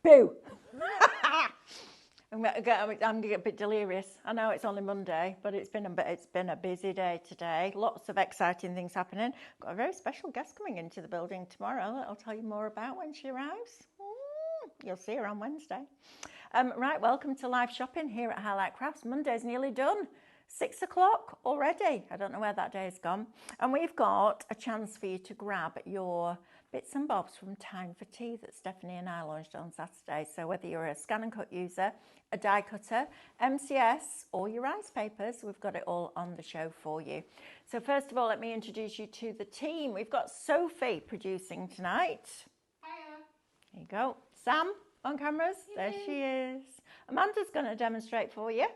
Boo! I'm gonna get a bit delirious. I know it's only Monday, but it's been a busy day today. Lots of exciting things happening. Got a very special guest coming into the building tomorrow that I'll tell you more about when she arrives. You'll see her on Wednesday. Right, welcome to live shopping here at Highlight Crafts. Monday's nearly done. 6 o'clock already. I don't know where that day has gone. And we've got a chance for you to grab your bits and bobs from Time for Tea that Stephanie and I launched on Saturday. So whether you're a scan and cut user, a die cutter, MCS, or your rice papers, we've got it all on the show for you. So first of all, let me introduce you to the team. We've got Sophie producing tonight. Hiya. There you go. Sam on cameras. There she is. Amanda's going to demonstrate for you.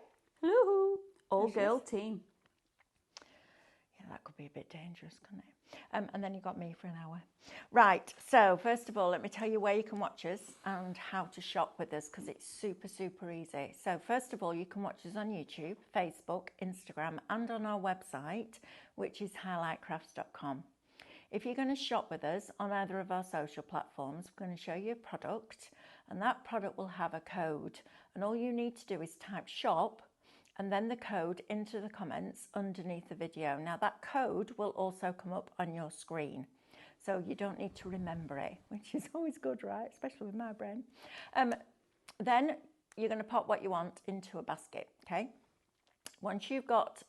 Hello. All-girl team. Yeah, that could be a bit dangerous, couldn't it? And then you got me for an hour. Right, so first of all, let me tell you where you can watch us and how to shop with us, because it's super, super easy. So first of all, you can watch us on YouTube, Facebook, Instagram, and on our website, which is highlightcrafts.com. If you're going to shop with us on either of our social platforms, we're going to show you a product, and that product will have a code. And all you need to do is type shop and then the code into the comments underneath the video. Now that code will also come up on your screen, so you don't need to remember it, which is always good, right? Especially with my brain. Then you're going to pop what you want into a basket, okay? Once you've got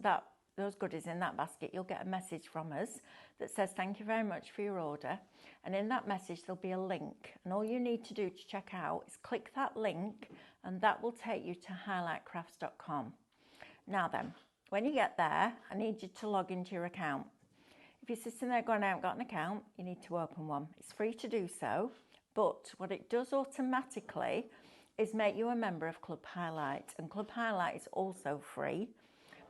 those goodies in that basket, you'll get a message from us that says thank you very much for your order, and in that message there'll be a link, and all you need to do to check out is click that link, and that will take you to highlightcrafts.com. Now then, when you get there, I need you to log into your account. If you're sitting there going, I haven't got an account, you need to open one. It's free to do so, but what it does automatically is make you a member of Club Highlight, and Club Highlight is also free.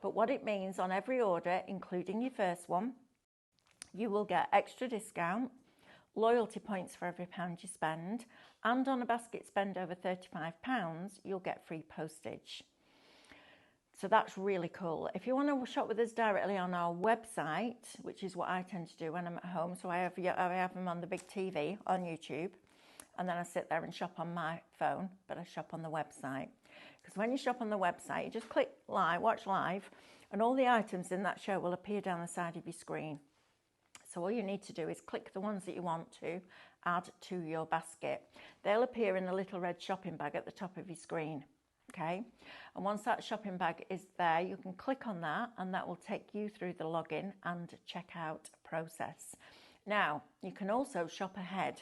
But what it means, on every order, including your first one, you will get extra discount, loyalty points for every £1 you spend, and on a basket spend over £35, you'll get free postage. So that's really cool. If you want to shop with us directly on our website, which is what I tend to do when I'm at home, so I have them on the big TV on YouTube, and then I sit there and shop on my phone, but I shop on the website. Because when you shop on the website, you just click live, watch live, and all the items in that show will appear down the side of your screen. So all you need to do is click the ones that you want to add to your basket. They'll appear in a little red shopping bag at the top of your screen. Okay, and once that shopping bag is there, you can click on that, and that will take you through the login and checkout process. Now, you can also shop ahead.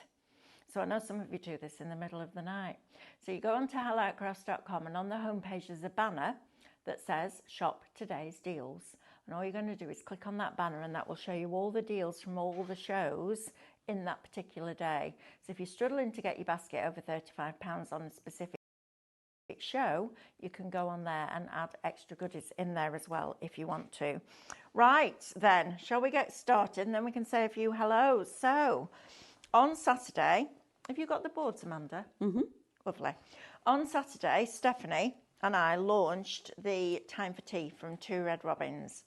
So I know some of you do this in the middle of the night. So you go onto highlightcrafts.com, and on the homepage there's a banner that says shop today's deals. And all you're going to do is click on that banner, and that will show you all the deals from all the shows in that particular day. So if you're struggling to get your basket over £35 on a specific show, you can go on there and add extra goodies in there as well if you want to. Right then, shall we get started, and then we can say a few hellos. So on Saturday, have you got the boards, Amanda? Lovely. On Saturday, Stephanie and I launched the Time for Tea from Two Red Robins,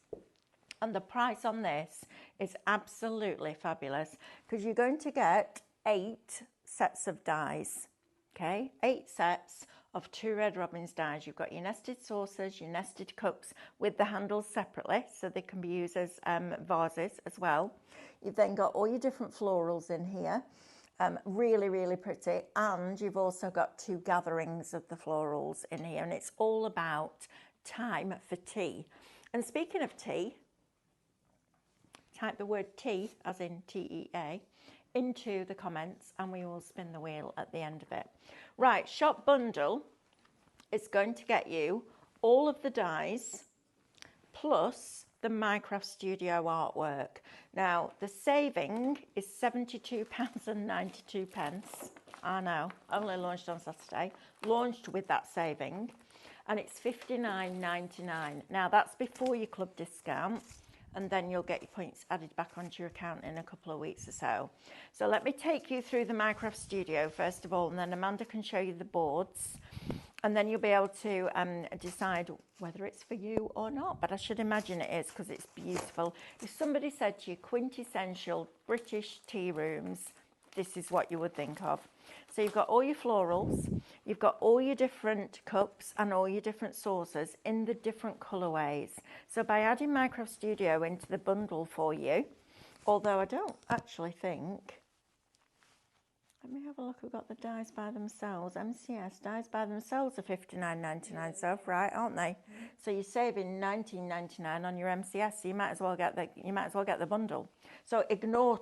and the price on this is absolutely fabulous, because you're going to get 8 sets of dies. Okay, 8 sets of Two Red Robins dies. You've got your nested saucers, your nested cups with the handles separately, so they can be used as vases as well. You've then got all your different florals in here, really, really pretty, and you've also got 2 gatherings of the florals in here, and it's all about time for tea. And speaking of tea, type the word tea, as in T-E-A, into the comments, and we will spin the wheel at the end of it. Right, shop bundle is going to get you all of the dies plus the Minecraft Studio artwork. Now, the saving is £72.92. I know, only launched on Saturday, launched with that saving, and it's £59.99. Now, that's before your club discount, and then you'll get your points added back onto your account in a couple of weeks or so. So let me take you through the Minecraft Studio first of all, and then Amanda can show you the boards, and then you'll be able to decide whether it's for you or not. But I should imagine it is, because it's beautiful. If somebody said to you, quintessential British tea rooms, this is what you would think of. So you've got all your florals, you've got all your different cups and all your different saucers in the different colourways. So by adding Micro Studio into the bundle for you, although I don't actually think, let me have a look, we've got the dies by themselves. MCS dies by themselves are $59.99 so right, aren't they? So you're saving $19.99 on your MCS, so you might as well get the bundle. So ignore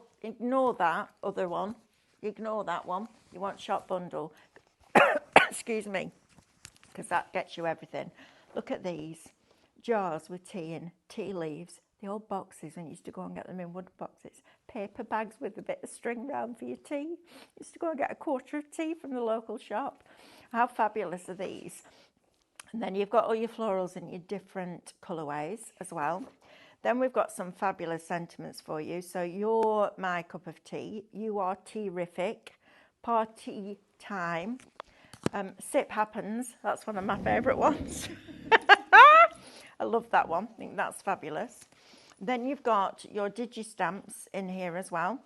that other one. Ignore that one. You want shop bundle. Excuse me, because that gets you everything. Look at these jars with tea in, tea leaves. The old boxes when you used to go and get them in wood boxes. Paper bags with a bit of string round for your tea. You used to go and get a quarter of tea from the local shop. How fabulous are these? And then you've got all your florals in your different colourways as well. Then we've got some fabulous sentiments for you. So you're my cup of tea. You are tea-rific. Party time. Sip happens. That's one of my favourite ones. I love that one. I think that's fabulous. Then you've got your digi-stamps in here as well,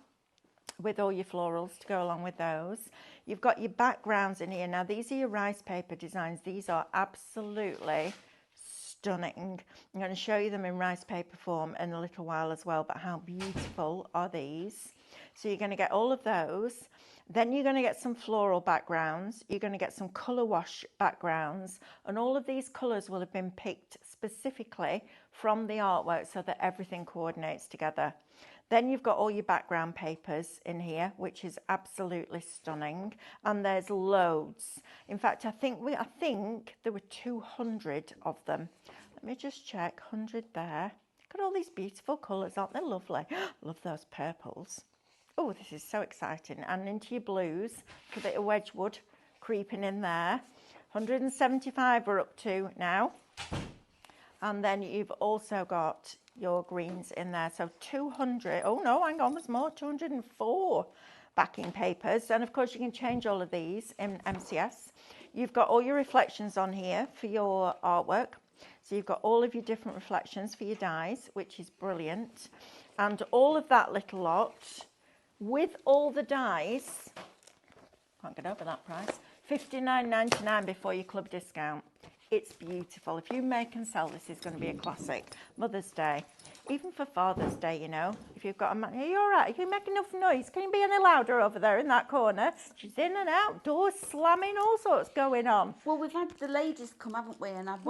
with all your florals to go along with those. You've got your backgrounds in here. Now, these are your rice paper designs. These are absolutely stunning. I'm going to show you them in rice paper form in a little while as well, but how beautiful are these? So you're going to get all of those. Then you're going to get some floral backgrounds. You're going to get some colour wash backgrounds. And all of these colours will have been picked specifically from the artwork so that everything coordinates together. Then you've got all your background papers in here, which is absolutely stunning. And there's loads. In fact, I think there were 200 of them. Let me just check. 100 there. Look at all these beautiful colours. Aren't they lovely? Love those purples. Oh, this is so exciting. And into your blues, a bit of Wedgwood creeping in there. 175 we're up to now. And then you've also got your greens in there. So 200, oh no, hang on, there's more, 204 backing papers. And of course you can change all of these in MCS. You've got all your reflections on here for your artwork. So you've got all of your different reflections for your dies, which is brilliant. And all of that little lot, with all the dies, can't get over that price, $59.99 before your club discount. It's beautiful. If you make and sell, this is going to be a classic. Mother's Day, even for Father's Day, you know. If you've got a man, are you all right? Can you make enough noise? Can you be any louder over there in that corner? She's in and out, doors slamming, all sorts going on. Well, we've had the ladies come, haven't we? And I've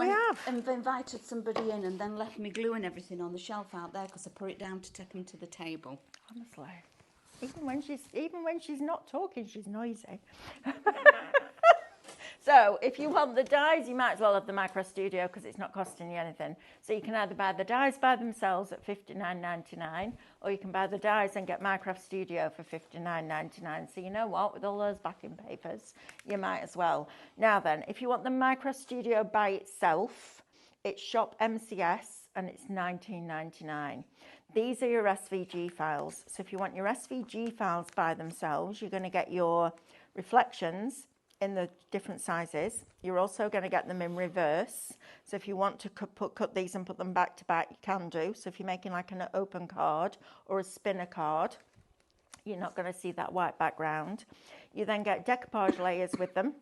invited somebody in and then left me gluing everything on the shelf out there because I put it down to take them to the table. Honestly. Even when she's not talking, she's noisy. So if you want the dies, you might as well have the Micro Studio because it's not costing you anything. So you can either buy the dies by themselves at $59.99, or you can buy the dies and get Micro Studio for $59.99. So you know what, with all those backing papers, you might as well. Now then, if you want the Micro Studio by itself, it's Shop MCS and it's $19.99. These are your SVG files. So if you want your SVG files by themselves, you're going to get your reflections in the different sizes. You're also going to get them in reverse. So if you want to cut these and put them back to back, you can do. So if you're making like an open card or a spinner card, you're not going to see that white background. You then get decoupage layers with them.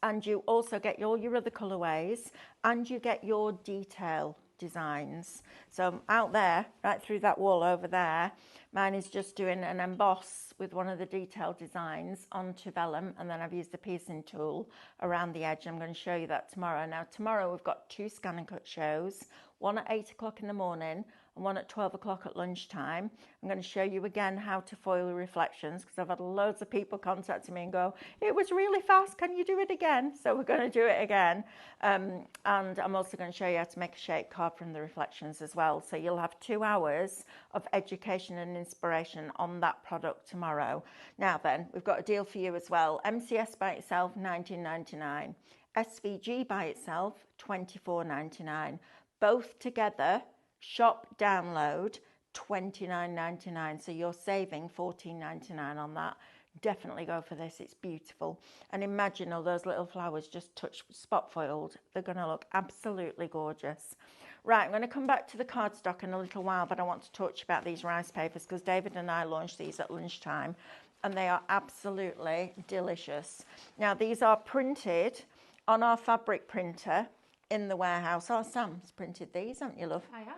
And you also get all your other colorways, and you get your detail designs. So out there, right through that wall over there, mine is just doing an emboss with one of the detail designs onto vellum, and then I've used the piercing tool around the edge. I'm going to show you that tomorrow. Now tomorrow we've got 2 scan and cut shows, one at 8 o'clock in the morning and one at 12 o'clock at lunchtime. I'm going to show you again how to foil the reflections, because I've had loads of people contacting me and go, it was really fast, can you do it again? So we're going to do it again. And I'm also going to show you how to make a shape card from the reflections as well. So you'll have 2 hours of education and inspiration on that product tomorrow. Now then, we've got a deal for you as well. MCS by itself, $19.99. SVG by itself, $24.99. Both together, shop download, $29.99. So you're saving $14.99 on that. Definitely go for this. It's beautiful. And imagine all those little flowers just touch spot foiled. They're going to look absolutely gorgeous. Right, I'm going to come back to the cardstock in a little while, but I want to talk to you about these rice papers because David and I launched these at lunchtime. and they are absolutely delicious. Now, these are printed on our fabric printer in the warehouse. Oh, Sam's printed these, haven't you, love? I have.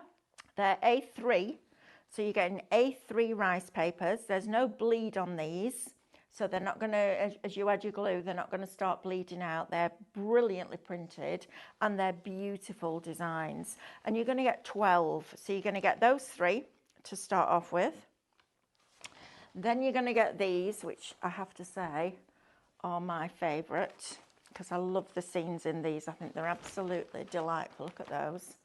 They're A3, so you're getting A3 rice papers. There's no bleed on these, so they're not going to, as you add your glue, they're not going to start bleeding out. They're brilliantly printed, and they're beautiful designs. And you're going to get 12, so you're going to get those 3 to start off with. Then you're going to get these, which I have to say are my favourite, because I love the scenes in these. I think they're absolutely delightful. Look at those.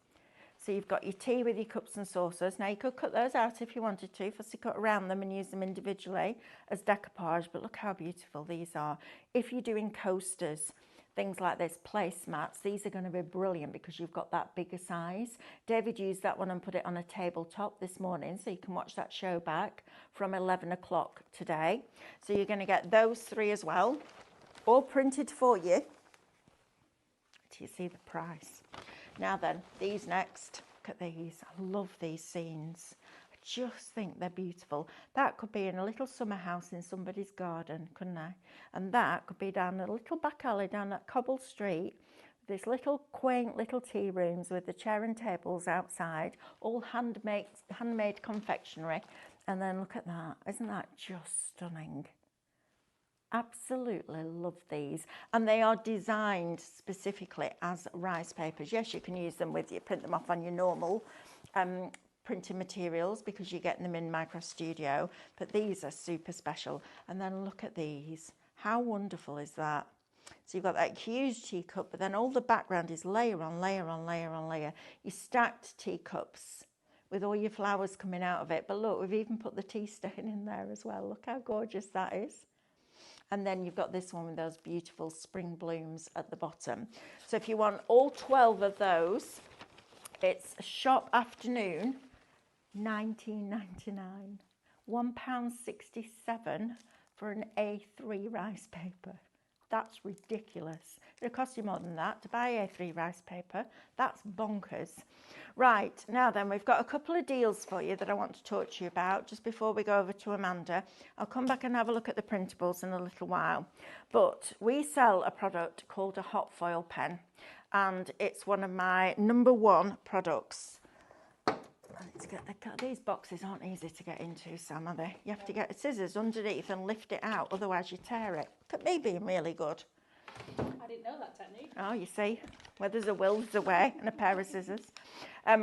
So you've got your tea with your cups and saucers. Now, you could cut those out if you wanted to, fussy cut around them and use them individually as decoupage, but look how beautiful these are. If you're doing coasters, things like this, placemats, these are going to be brilliant because you've got that bigger size. David used that one and put it on a tabletop this morning, so you can watch that show back from 11 o'clock today. So you're going to get those 3 as well, all printed for you. Do you see the price? Now then, these next, look at these. I love these scenes. I just think they're beautiful. That could be in a little summer house in somebody's garden, couldn't I? And that could be down a little back alley down that cobble street. This little quaint little tea rooms with the chair and tables outside, all handmade confectionery. And then look at that. Isn't that just stunning? Absolutely love these, and they are designed specifically as rice papers. Yes, you can use them with you, print them off on your normal printing materials because you're getting them in Micro Studio, but these are super special. And then look at these. How wonderful is that? So you've got that huge teacup, but then all the background is layer on layer on layer on layer. You stacked teacups with all your flowers coming out of it, but look, we've even put the tea stain in there as well. Look how gorgeous that is. And then you've got this one with those beautiful spring blooms at the bottom. So if you want all 12 of those, it's shop afternoon, £19.99. £1.67 for an A3 rice paper. That's ridiculous. It'll cost you more than that to buy A3 rice paper. That's bonkers. Right, now then, we've got a couple of deals for you that I want to talk to you about just before we go over to Amanda. I'll come back and have a look at the printables in a little while. But we sell a product called a hot foil pen, and it's one of my #1 products. These boxes aren't easy to get into, Sam, are they? You have to get scissors underneath and lift it out, otherwise you tear it. Look at me being really good. I didn't know that technique. Oh, you see, where there's a will, there's a way, and a pair of scissors.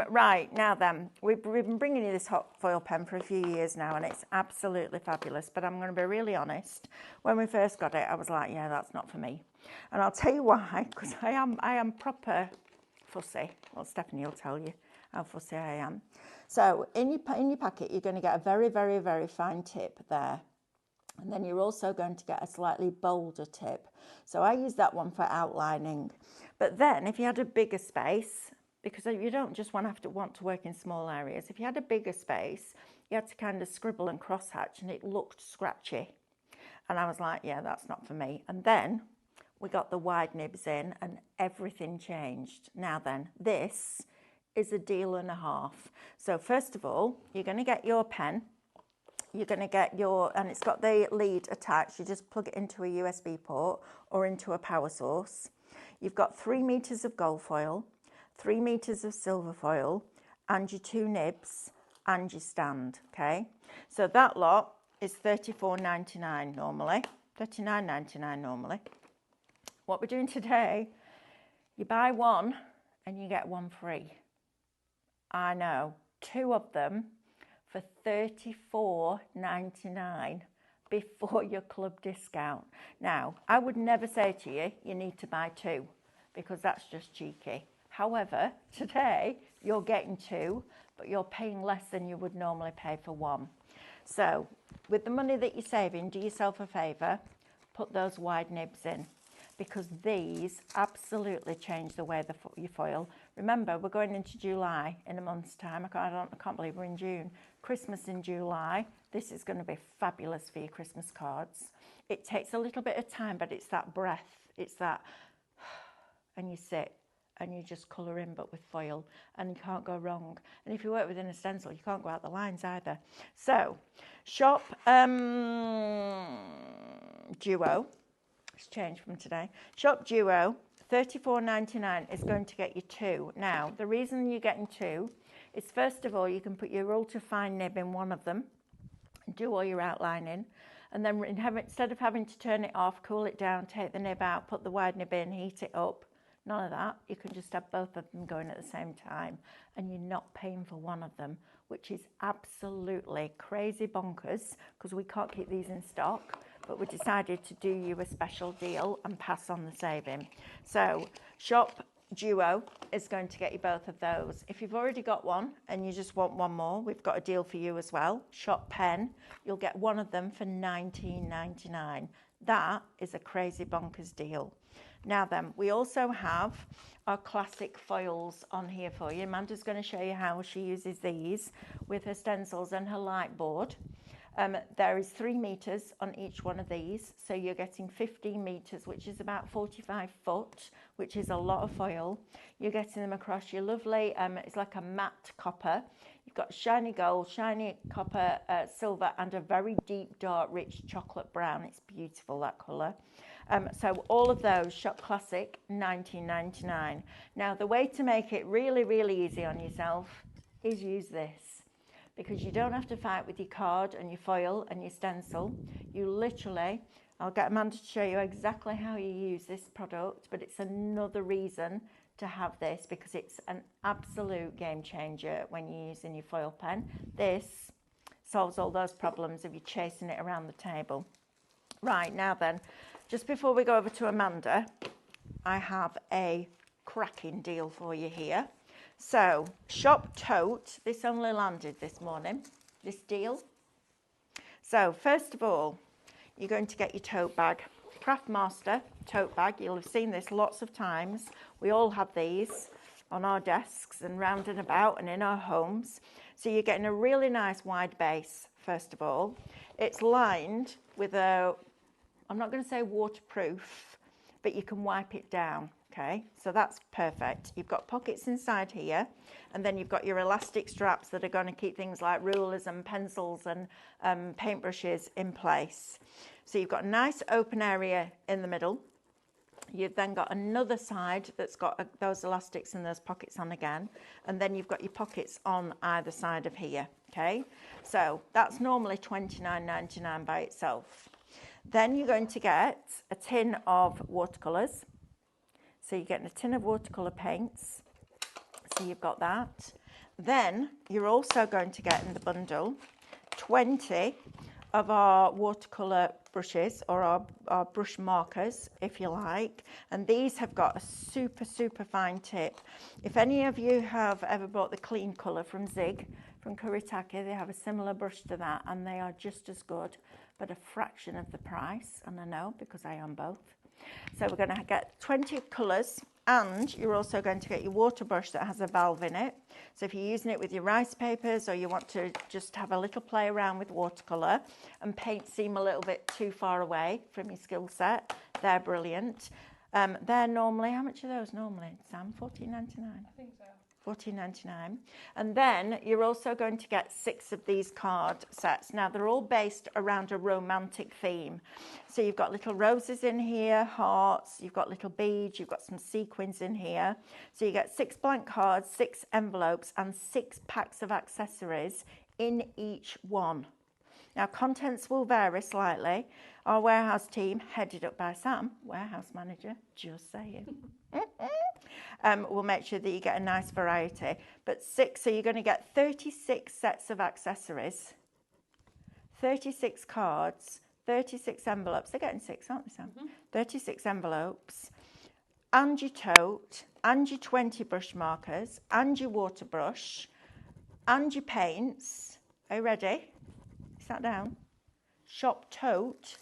Right, now then, we've been bringing you this hot foil pen for a few years now, and it's absolutely fabulous, but I'm going to be really honest. When we first got it, I was like, yeah, that's not for me. And I'll tell you why, because I am proper fussy. Well, Stephanie will tell you how fussy I am. So in your packet, you're going to get a very, very, very fine tip there. And then you're also going to get a slightly bolder tip. So I use that one for outlining. But then if you had a bigger space, because you don't just want to work in small areas, if you had a bigger space, you had to kind of scribble and crosshatch, and it looked scratchy. And I was like, yeah, that's not for me. And then we got the wide nibs in and everything changed. Now then, this is a deal and a half. So first of all, you're going to get your pen. You're going to get and it's got the lead attached. You just plug it into a USB port or into a power source. You've got 3 meters of gold foil, 3 meters of silver foil, and your 2 nibs and your stand, okay? So that lot is $34.99 normally, $39.99 normally. What we're doing today, you buy one and you get one free. I know, 2 of them for $34.99 before your club discount. Now, I would never say to you, you need to buy 2 because that's just cheeky. However, today you're getting 2, but you're paying less than you would normally pay for 1. So with the money that you're saving, do yourself a favour, put those wide nibs in, because these absolutely change the way you foil. Remember, we're going into July in a month's time. I can't believe we're in June. Christmas in July. This is going to be fabulous for your Christmas cards. It takes a little bit of time, but it's that breath. It's that, and you sit, and you just colour in but with foil, and you can't go wrong. And if you work with an stencil, you can't go out the lines either. So shop Duo, it's changed from today. Shop Duo, $34.99 is going to get you 2. Now, the reason you're getting 2 is, first of all, you can put your ultra fine nib in one of them, do all your outlining, and then instead of having to turn it off, cool it down, take the nib out, put the wide nib in, heat it up, none of that. You can just have both of them going at the same time, and you're not paying for one of them, which is absolutely crazy bonkers, because we can't keep these in stock, but we decided to do you a special deal and pass on the saving. So Shop Duo is going to get you both of those. If you've already got one and you just want one more, we've got a deal for you as well. Shop Pen, you'll get one of them for $19.99. That is a crazy bonkers deal. Now then, we also have our classic foils on here for you. Amanda's going to show you how she uses these with her stencils and her light board. There is 3 meters on each one of these, so you're getting 15 meters, which is about 45 foot, which is a lot of foil. You're getting them across your lovely, it's like a matte copper. You've got shiny gold, shiny copper, silver, and a very deep, dark, rich chocolate brown. It's beautiful, that colour. So all of those, Shop Classic, $19.99. Now, the way to make it really, really easy on yourself is use this, because you don't have to fight with your card and your foil and your stencil. You literally, I'll get Amanda to show you exactly how you use this product, but it's another reason to have this, because it's an absolute game changer when you're using your foil pen. This solves all those problems of you chasing it around the table. Right, now then, just before we go over to Amanda, I have a cracking deal for you here. So, Shop Tote, this only landed this morning, this deal. So, first of all, you're going to get your tote bag. Craftmaster tote bag, you'll have seen this lots of times. We all have these on our desks and round and about and in our homes. So you're getting a really nice wide base, first of all. It's lined with a, I'm not going to say waterproof, but you can wipe it down. Okay, so that's perfect. You've got pockets inside here, and then you've got your elastic straps that are going to keep things like rulers and pencils and paintbrushes in place. So you've got a nice open area in the middle. You've then got another side that's got those elastics and those pockets on again, and then you've got your pockets on either side of here. Okay, so that's normally $29.99 by itself. Then you're going to get a tin of watercolours. So you're getting a tin of watercolour paints, so you've got that. Then you're also going to get in the bundle 20 of our watercolour brushes, or our brush markers, if you like. And these have got a super, super fine tip. If any of you have ever bought the Clean Colour from Zig, from Kuretake, they have a similar brush to that, and they are just as good, but a fraction of the price. And I know, because I own both. So we're going to get 20 colours, and you're also going to get your water brush that has a valve in it. So if you're using it with your rice papers, or you want to just have a little play around with watercolour and paint seem a little bit too far away from your skill set, they're brilliant. They're normally, how much are those normally, Sam? $14.99? I think so. $14.99. And then you're also going to get 6 of these card sets. Now, they're all based around a romantic theme. So you've got little roses in here, hearts, you've got little beads, you've got some sequins in here. So you get 6 blank cards, 6 envelopes, and 6 packs of accessories in each one. Now, contents will vary slightly. Our warehouse team, headed up by Sam, warehouse manager, just saying, will make sure that you get a nice variety. But 6, so you're going to get 36 sets of accessories, 36 cards, 36 envelopes. They're getting 6, aren't they, Sam? 36 envelopes, and your tote, and your 20 brush markers, and your water brush, and your paints. Are you ready? Sat down. Shop Tote,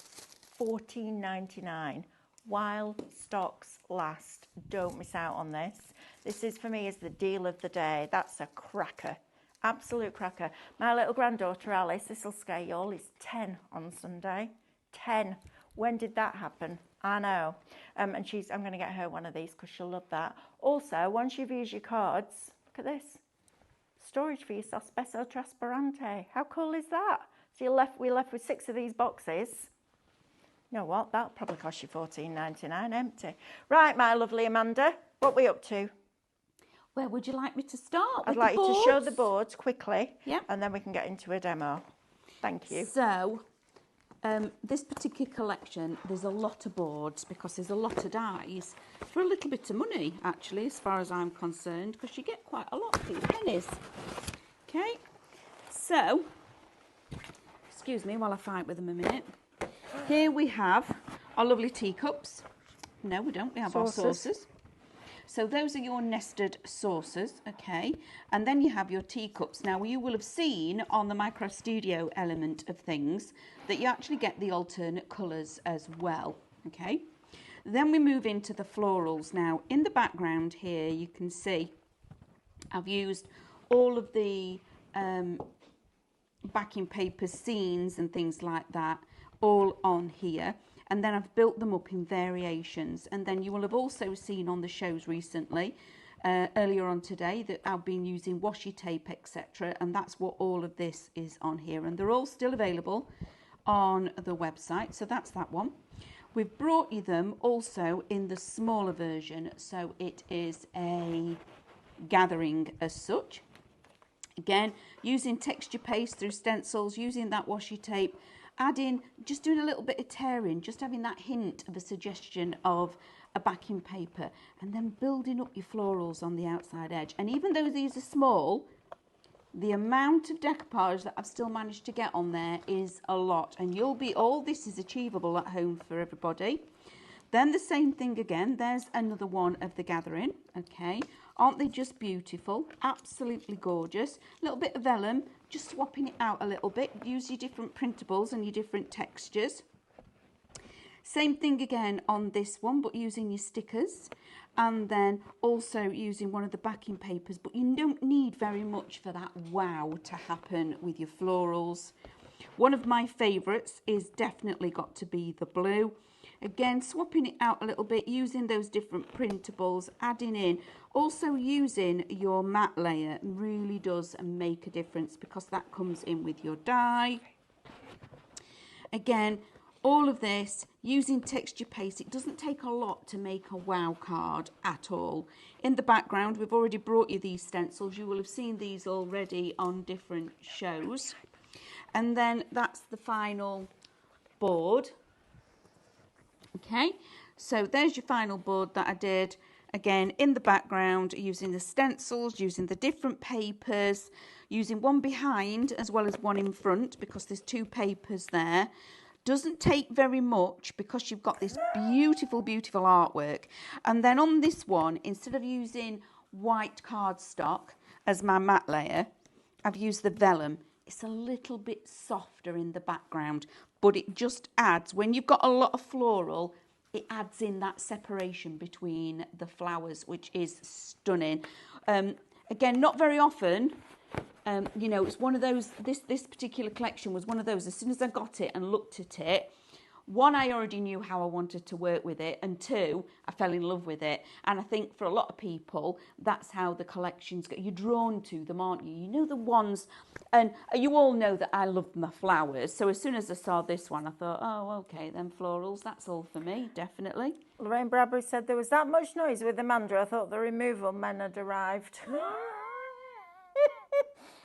$14.99. While stocks last. Don't miss out on this. This is, for me, is the deal of the day. That's a cracker. Absolute cracker. My little granddaughter Alice, this will scare you all, is 10 on Sunday. 10. When did that happen? I know. And I'm going to get her one of these because she'll love that. Also, once you've used your cards, look at this. Storage for your Sospeso Trasparente. How cool is that? So we're left with 6 of these boxes. You know what? That'll probably cost you $14.99 empty. Right, my lovely Amanda, what are we up to? Where would you like me to start? I'd like you to show the boards quickly. Yeah. And then we can get into a demo. Thank you. So, this particular collection, there's a lot of boards because there's a lot of dies for a little bit of money, actually, as far as I'm concerned, because you get quite a lot for your pennies. Okay, so, excuse me while I fight with them a minute. Here we have our lovely teacups. No, we don't. We have our saucers. So those are your nested saucers, okay? And then you have your teacups. Now, you will have seen on the Micro Studio element of things that you actually get the alternate colours as well, okay? Then we move into the florals. Now, in the background here, you can see I've used all of the backing paper scenes and things like that all on here. And then I've built them up in variations. And then you will have also seen on the shows recently, earlier on today, that I've been using washi tape, etc. And that's what all of this is on here. And they're all still available on the website. So that's that one. We've brought you them also in the smaller version. So it is a gathering as such. Again, using texture paste through stencils, using that washi tape, adding, just doing a little bit of tearing, just having that hint of a suggestion of a backing paper, and then building up your florals on the outside edge. And even though these are small, the amount of decoupage that I've still managed to get on there is a lot, and all this is achievable at home for everybody. Then the same thing again, there's another one of the gathering, okay? Aren't they just beautiful? Absolutely gorgeous. A little bit of vellum, just swapping it out a little bit. Use your different printables and your different textures. Same thing again on this one, but using your stickers. And then also using one of the backing papers, but you don't need very much for that wow to happen with your florals. One of my favourites is definitely got to be the blue. Again, swapping it out a little bit, using those different printables, adding in. Also using your matte layer really does make a difference because that comes in with your die. Again, all of this using texture paste. It doesn't take a lot to make a wow card at all. In the background, we've already brought you these stencils. You will have seen these already on different shows. And then that's the final board. Okay, so there's your final board that I did. Again, in the background, using the stencils, using the different papers, using one behind as well as one in front because there's 2 papers there. Doesn't take very much because you've got this beautiful, beautiful artwork. And then on this one, instead of using white cardstock as my matte layer, I've used the vellum. It's a little bit softer in the background, but it just adds, when you've got a lot of floral, it adds in that separation between the flowers, which is stunning. Again, not very often, you know, it's one of those, this particular collection was one of those, as soon as I got it and looked at it, 1, I already knew how I wanted to work with it, and 2, I fell in love with it. And I think for a lot of people, that's how the collections go. You're drawn to them, aren't you? You know the ones, and you all know that I love my flowers. So as soon as I saw this one, I thought, oh, okay, then florals, that's all for me, definitely. Lorraine Bradbury said there was that much noise with Amanda. I thought the removal men had arrived.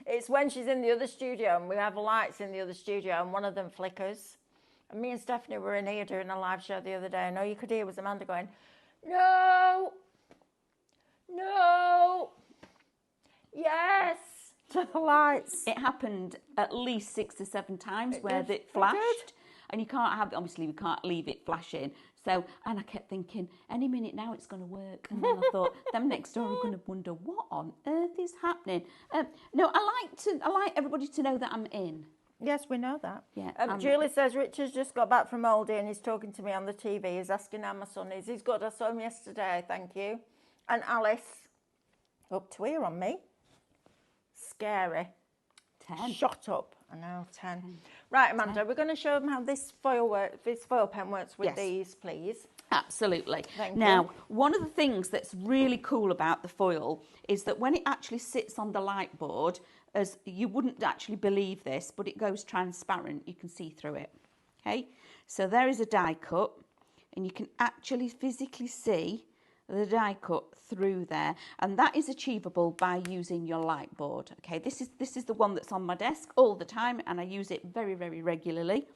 It's when she's in the other studio, and we have lights in the other studio, and one of them flickers. And me and Stephanie were in here doing a live show the other day, and all you could hear was Amanda going, no, no, yes, to the lights. It happened at least 6 or 7 times where it flashed, and you can't have, obviously we can't leave it flashing. So, and I kept thinking, any minute now it's going to work. And then I thought, them next door are going to wonder, what on earth is happening? No, I like everybody to know that I'm in. Yes, we know that. Yeah. Julie says Richard's just got back from Aldi and he's talking to me on the TV. He's asking how my son is. He's good. I saw him yesterday. Thank you. And Alice, up to here on me. Scary. 10. shot up. I know, 10. Right, Amanda, we're going to show them how this foil pen works with Yes. these, please. Absolutely. Thank now, you. one of the things that's really cool about the foil is that when it actually sits on the light board, as you wouldn't actually believe this, but it goes transparent. You can see through it. Okay, so there is a die cut, and you can actually physically see the die cut through there, and that is achievable by using your light board. Okay, this is the one that's on my desk all the time, and I use it very, very regularly.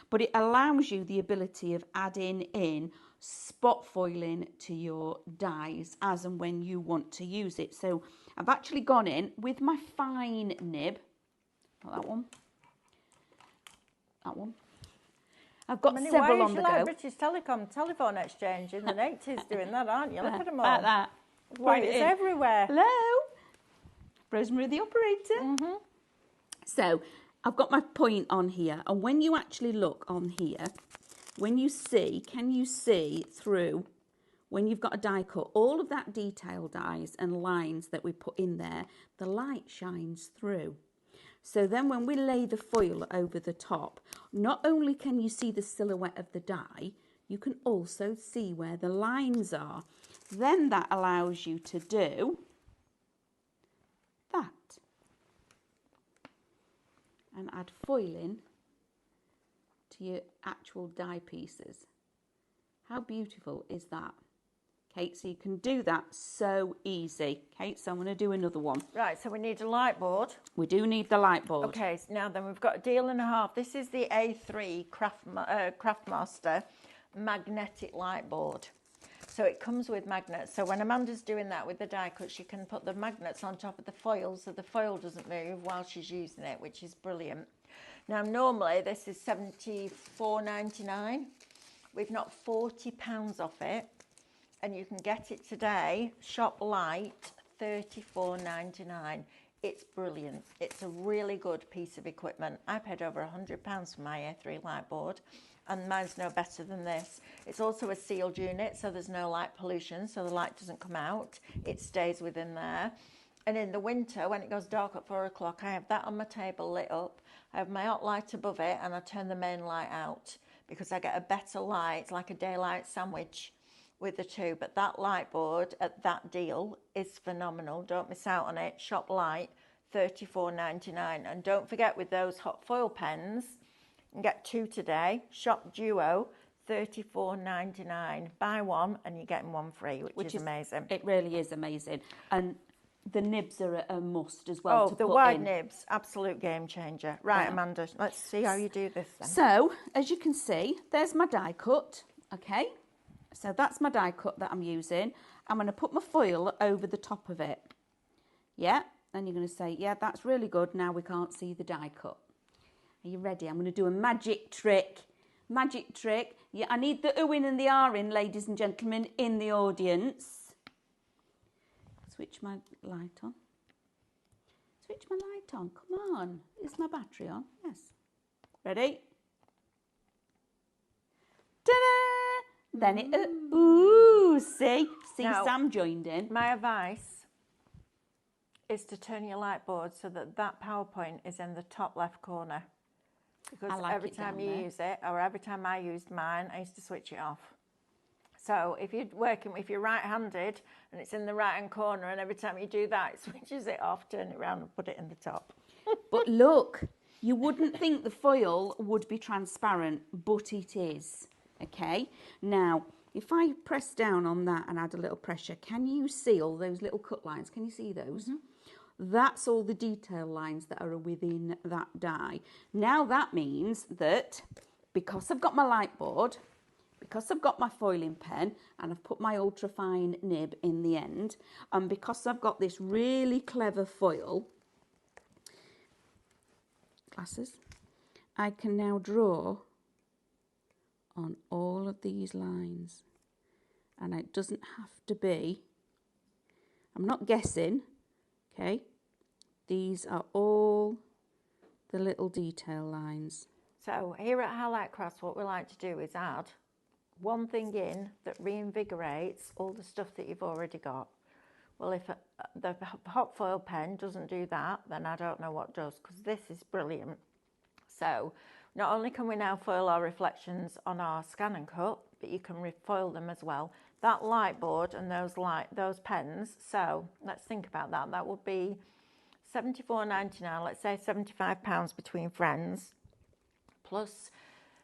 But it allows you the ability of adding in spot foiling to your dies as and when you want to use it. So I've actually gone in with my fine nib, not that one, that one. I've got several on the Why go. like British Telecom telephone exchange in the 80s doing that, aren't you? Look at them all. Like that. Why Put it it's in. everywhere. Hello, Rosemary the operator. So I've got my point on here, and when you actually look on here, when you see, can you see through, when you've got a die cut, all of that detail dies and lines that we put in there, the light shines through. So then when we lay the foil over the top, not only can you see the silhouette of the die, you can also see where the lines are. Then that allows you to do that and add foiling to your actual die pieces. How beautiful is that? Okay, so you can do that so easy. Okay, so I'm going to do another one. Right, so we need a light board. We do need the light board. Okay, so now then we've got a deal and a half. This is the A3 Craftmaster magnetic light board. So it comes with magnets. So when Amanda's doing that with the die cut, she can put the magnets on top of the foil so the foil doesn't move while she's using it, which is brilliant. Now normally this is $74.99. We've knocked £40 off it, and you can get it today, shop light, $34.99. It's brilliant. It's a really good piece of equipment. I paid over £100 for my A3 light board, and mine's no better than this. It's also a sealed unit, so there's no light pollution, so the light doesn't come out. It stays within there. And in the winter, when it goes dark at 4 o'clock, I have that on my table lit up. I have my hot light above it, and I turn the main light out because I get a better light, like a daylight sandwich with the two. But that light board at that deal is phenomenal. Don't miss out on it. Shop light, $34.99. And don't forget, with those hot foil pens, you can get two today. Shop Duo, $34.99. Buy one and you're getting one free, which is amazing. It really is amazing. And the nibs are a must as well. Oh, the wide nibs, absolute game changer. Right, Yeah. Amanda, let's see how you do this then. So, as you can see, there's my die cut, okay? So that's my die cut that I'm using. I'm going to put my foil over the top of it. Yeah, and you're going to say, yeah, that's really good. Now we can't see the die cut. Are you ready? I'm going to do a magic trick. Magic trick. Yeah, I need the ooh in and the ah in, ladies and gentlemen, in the audience. Switch my light on. Switch my light on. Come on. Is my battery on? Yes. Ready? Ta-da! Then it... ooh, see? See, Now, Sam joined in. My advice is to turn your light board so that that PowerPoint is in the top left corner. Because I like every it time down you there. use it, or every time I used mine, I used to switch it off. So if you're working, if you're right-handed and it's in the right-hand corner, and every time you do that, it switches it off, turn it around and put it in the top. But look, you wouldn't think the foil would be transparent, but it is. Okay? Now, if I press down on that and add a little pressure, can you see all those little cut lines? Can you see those? That's all the detail lines that are within that die. Now that means that because I've got my light board, because I've got my foiling pen and I've put my ultrafine nib in the end, and because I've got this really clever foil, glasses, I can now draw on all of these lines, and it doesn't have to be, I'm not guessing, okay, these are all the little detail lines. So here at Highlight Crafts, what we like to do is add one thing in that reinvigorates all the stuff that you've already got. Well, if the hot foil pen doesn't do that, then I don't know what does, because this is brilliant. So not only can we now foil our reflections on our Scan and Cut, but you can refoil them as well. That light board and those pens, so let's think about that. That would be $74.99, let's say £75 between friends, plus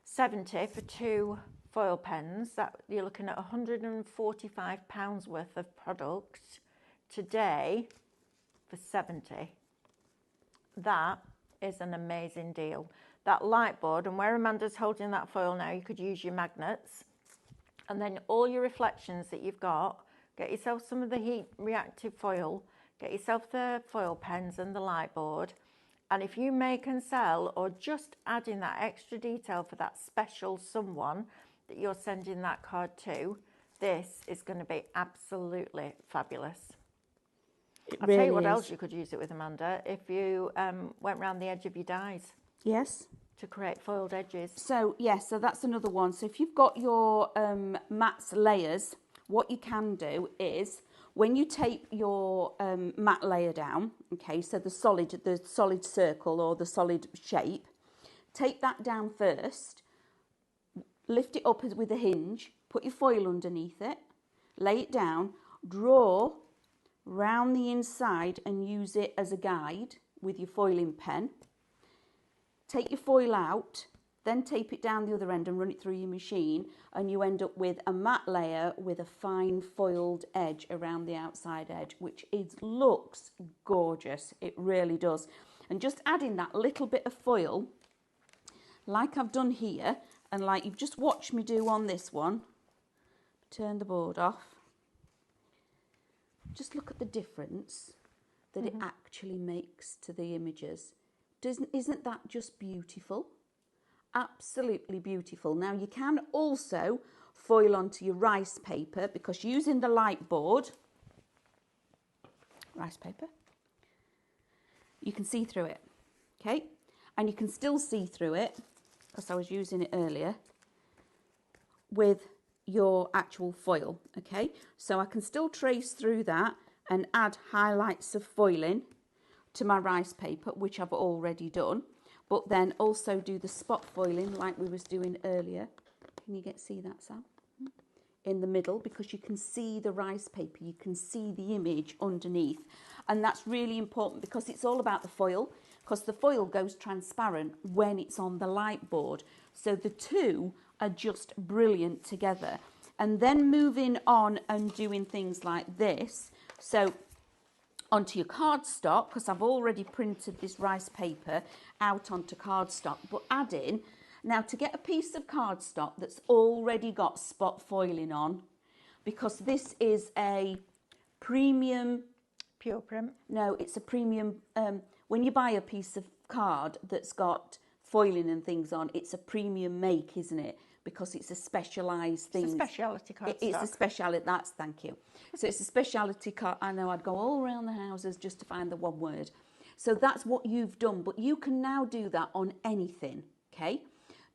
70 for 2 foil pens. That you're looking at £145 worth of product today for 70. That is an amazing deal. That light board, and where Amanda's holding that foil now, you could use your magnets, and then all your reflections that you've got, get yourself some of the heat reactive foil, get yourself the foil pens and the light board, and if you make and sell, or just add in that extra detail for that special someone that you're sending that card to, this is going to be absolutely fabulous. I'll tell you what else you could use it with, Amanda, if you went round the edge of your dies. Yes. To create foiled edges. So, yes, so that's another one. So if you've got your matte layers, what you can do is, when you tape your matte layer down, okay, so the solid circle or the solid shape, tape that down first, lift it up with a hinge, put your foil underneath it, lay it down, draw round the inside and use it as a guide with your foiling pen. Take your foil out, then tape it down the other end and run it through your machine, and you end up with a matte layer with a fine foiled edge around the outside edge, which looks gorgeous. It really does. And just adding that little bit of foil, like I've done here, and like you've just watched me do on this one, turn the board off. Just look at the difference that it actually makes to the images. Isn't that just beautiful? Absolutely beautiful. Now you can also foil onto your rice paper, because using the light board, rice paper, you can see through it, okay? And you can still see through it, because I was using it earlier, with your actual foil, okay? So I can still trace through that and add highlights of foiling to my rice paper, which I've already done, but then also do the spot foiling like we was doing earlier. Can you see that, Sam? In the middle, because you can see the rice paper, you can see the image underneath, and that's really important, because it's all about the foil, because the foil goes transparent when it's on the light board. So the two are just brilliant together. And then moving on and doing things like this, so onto your cardstock, because I've already printed this rice paper out onto cardstock, but adding, now to get a piece of cardstock that's already got spot foiling on, because this is a premium... Pure print? No, it's a premium, when you buy a piece of card that's got foiling and things on, it's a premium make, isn't it? Because it's a specialised thing. It's a speciality cardstock. It's a speciality, thank you. So it's a speciality card. I know I'd go all around the houses just to find the one word. So that's what you've done, but you can now do that on anything, okay?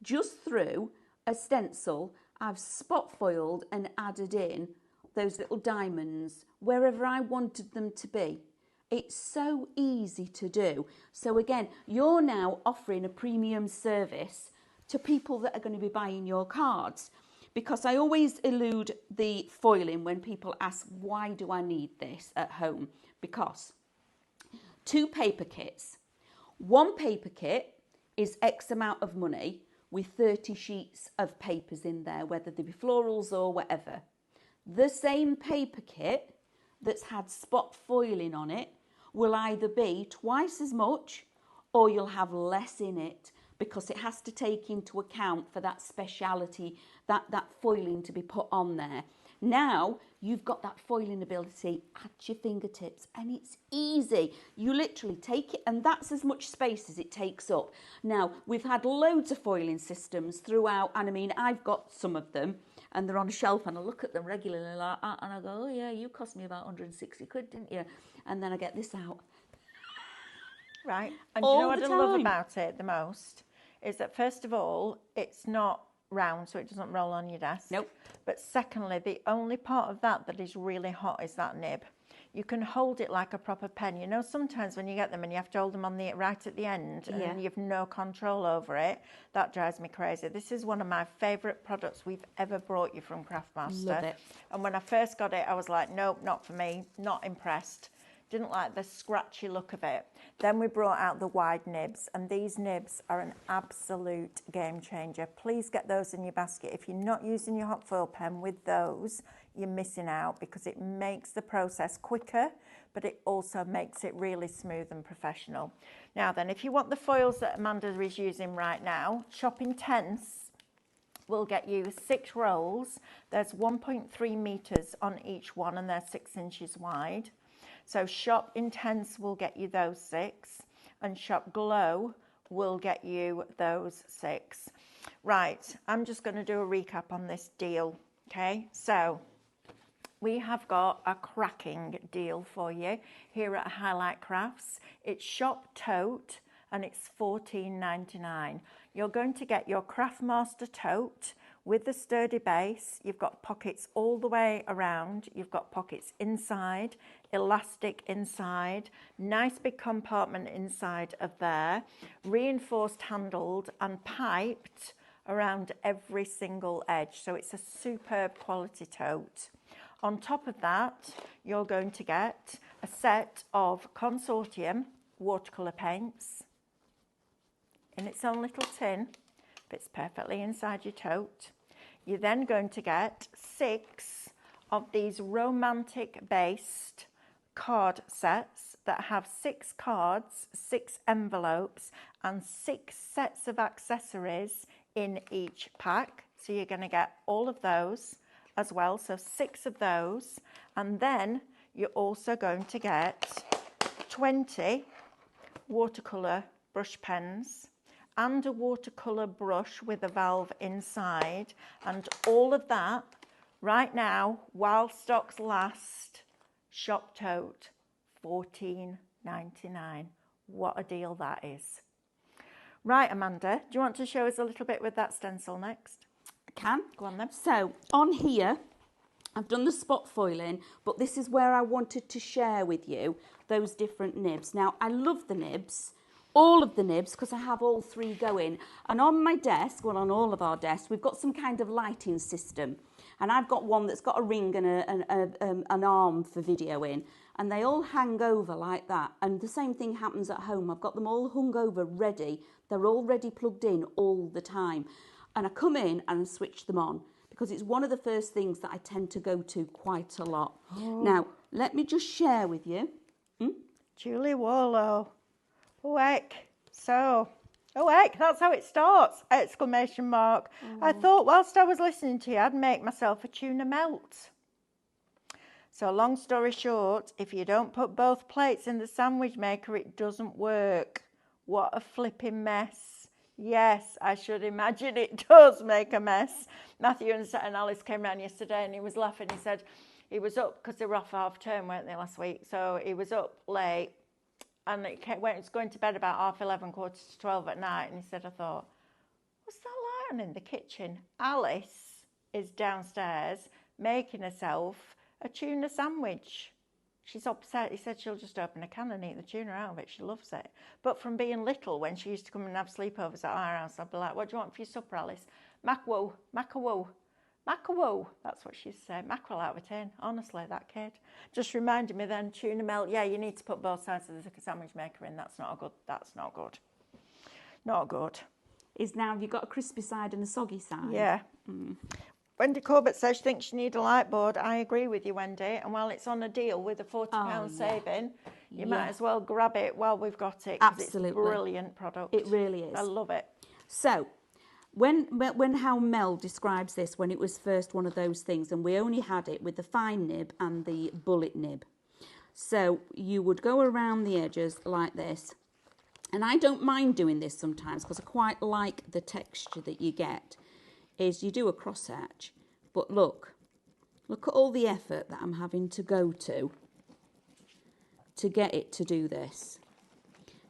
Just through a stencil, I've spot foiled and added in those little diamonds wherever I wanted them to be. It's so easy to do. So again, you're now offering a premium service to people that are going to be buying your cards, because I always elude the foiling when people ask, why do I need this at home? Because 2 paper kits. 1 paper kit is X amount of money with 30 sheets of papers in there, whether they be florals or whatever. The same paper kit that's had spot foiling on it will either be twice as much, or you'll have less in it, because it has to take into account for that speciality, that foiling to be put on there. Now you've got that foiling ability at your fingertips, and it's easy. You literally take it, and that's as much space as it takes up. Now, we've had loads of foiling systems throughout, and I mean, I've got some of them, and they're on a shelf, and I look at them regularly like that, and I go, oh yeah, you cost me about 160 quid, didn't you? And then I get this out. Right. And do you know what I love about it the most? Is that, first of all, it's not round so it doesn't roll on your desk. Nope. But secondly, the only part of that is really hot is that nib. You can hold it like a proper pen. You know, sometimes when you get them and you have to hold them on the right at the end and Yeah. you've no control over it, that drives me crazy. This is one of my favourite products we've ever brought you from Craftmaster. Love it. And when I first got it, I was like, nope, not for me, not impressed. Didn't like the scratchy look of it. Then we brought out the wide nibs, and these nibs are an absolute game changer. Please get those in your basket. If you're not using your hot foil pen with those, you're missing out, because it makes the process quicker, but it also makes it really smooth and professional. Now then, if you want the foils that Amanda is using right now, Shop Intense will get you 6 rolls. There's 1.3 meters on each one, and they're 6 inches wide. So Shop Intense will get you those 6, and Shop Glow will get you those 6. Right, I'm just going to do a recap on this deal, okay? So we have got a cracking deal for you here at Highlight Crafts. It's Shop Tote, and it's $14.99. You're going to get your Craftmaster tote with the sturdy base. You've got pockets all the way around. You've got pockets inside, elastic inside, nice big compartment inside of there, reinforced handled and piped around every single edge. So it's a superb quality tote. On top of that, you're going to get a set of Consortium watercolour paints in its own little tin. Fits perfectly inside your tote. You're then going to get 6 of these romantic based card sets that have 6 cards, 6 envelopes, and 6 sets of accessories in each pack. So you're going to get all of those as well, so 6 of those. And then you're also going to get 20 watercolour brush pens and a watercolour brush with a valve inside, and all of that right now, while stocks last. Shop Tote, $14.99. What a deal that is. Right, Amanda, do you want to show us a little bit with that stencil next? I can. Go on then. So on here, I've done the spot foiling, but this is where I wanted to share with you those different nibs. Now, I love the nibs, all of the nibs, because I have all 3 going. And on my desk, well, on all of our desks, we've got some kind of lighting system. And I've got one that's got a ring and an arm for videoing. And they all hang over like that. And the same thing happens at home. I've got them all hung over, ready. They're already plugged in all the time. And I come in and switch them on, because it's one of the first things that I tend to go to quite a lot. Oh. Now, let me just share with you. Julie Warlow. Awake. So, awake, that's how it starts, exclamation mark. I thought whilst I was listening to you, I'd make myself a tuna melt. So long story short, if you don't put both plates in the sandwich maker, it doesn't work. What a flipping mess. Yes, I should imagine it does make a mess. Matthew and Alice came round yesterday and he was laughing. He said he was up, because they were off half term, weren't they, last week? So he was up late. And it was going to bed about 11:30, 11:45 at night. And he said, I thought, what's that light on in the kitchen? Alice is downstairs making herself a tuna sandwich. She's upset. He said she'll just open a can and eat the tuna out of it. She loves it. But from being little, when she used to come and have sleepovers at our house, I'd be like, what do you want for your supper, Alice? Mackerel, mackerel. Mackerel, that's what she said. Mackerel out of a tin. Honestly, that kid. Just reminded me then, tuna melt. Yeah, you need to put both sides of the sandwich maker in. That's not good. That's not good. Not good. Is now, have you got a crispy side and a soggy side? Yeah. Wendy Corbett says she thinks she needs a light board. I agree with you, Wendy. And while it's on a deal with a £40 saving, you might as well grab it while we've got it. Absolutely. It's a brilliant product. It really is. I love it. So, how Mel describes this, when it was first one of those things, and we only had it with the fine nib and the bullet nib. So you would go around the edges like this. And I don't mind doing this sometimes, because I quite like the texture that you get, is you do a cross hatch. But look at all the effort that I'm having to go to get it to do this.